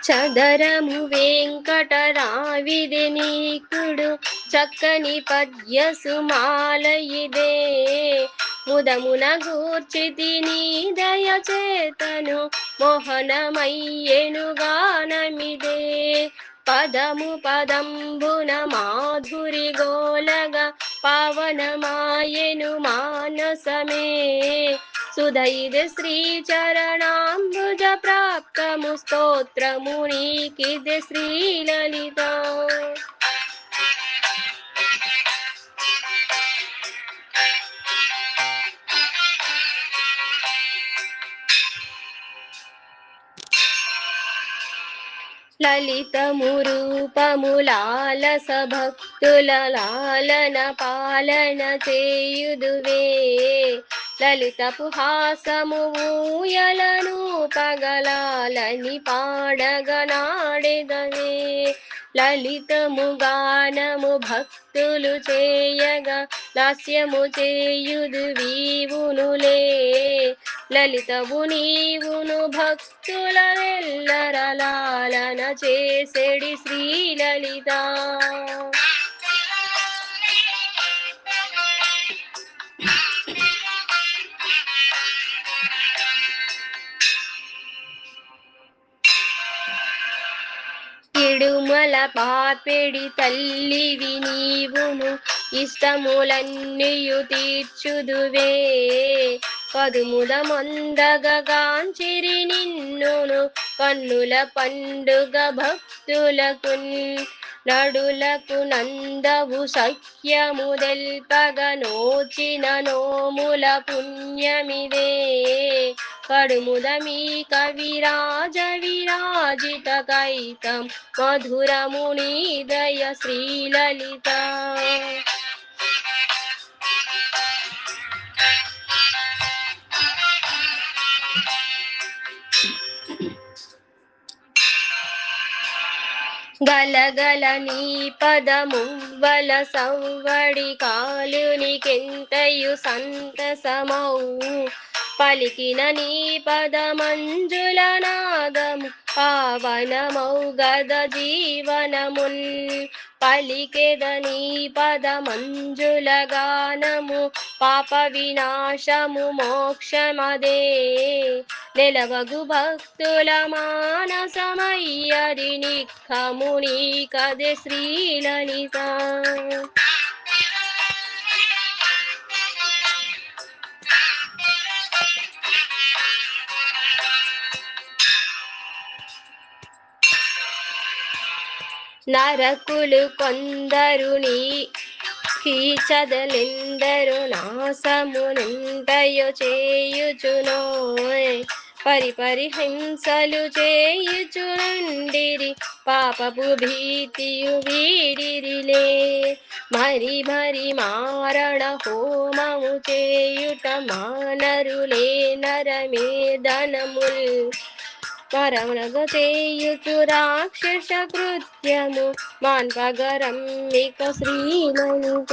చదరము వెంకటరావిది నీకుడు చక్కని పద్య సుమాలయిదే ముదమున గూర్చితి నీ దయ చేతను మోహనమయ్యెను గానమిదే పదము పదంబున మాధురి గోలగా పావనమాయెను మానసమే సుధైద శ్రీచరణాంబుజ ప్రాప్తము స్తోత్రము నీకిదే శ్రీలలిత లలితము రూపము లాలస భక్తుల లాలన పాలన చేయుదువే లలితపు హాసము ఊయలను పగలాలని పాడగనాడెదవే లలితము గానము భక్తులు చేయగా లాస్యము చేయుదు వీవునులే లలితవు నీవును భక్తుల ఎల్లరలాలన చేసెడి శ్రీలలిత ఇడుమల పాపెడి తల్లివి నీవును ఇష్టములన్నీయు తీర్చుదువే పదుముదమందగాంచిరి నిన్నును కన్నుల పండుగ భక్తులకు నడులకు నందవు సఖ్యము దెల్పగ నోచిన నోముల పుణ్యమిదే కడుముదమీ కవిరాజ విరాజిత కైతం మధురముని దయ శ్రీలలిత గలగల నీ పదమువ్వల సవ్వడి కాలునికెంతయు సంతసమౌ పలికిన నీ పదమంజుల నాదము పావనమౌ గద జీవనమున్ పలికెద నీ పదమంజుల గానము పాప వినాశము మోక్షమదే నెలవగు భక్తుల మానసమయ్యది నిఖముని కదే శ్రీలలిత నరకులు కొందరు నీ కీచదలెందరు నాశమునంతయు చేయుచునోయ్ పరిపరి హింసలు చేయుచునండిరి పాపపు భీతియు వీడిరిలే మరి మరి మారణ హోమము చేయుట మానరులే నరమేదనముల్ పరమనగ చేయుచు రాక్షస కృత్యము మాన్పగరమ్మిక శ్రీలలిత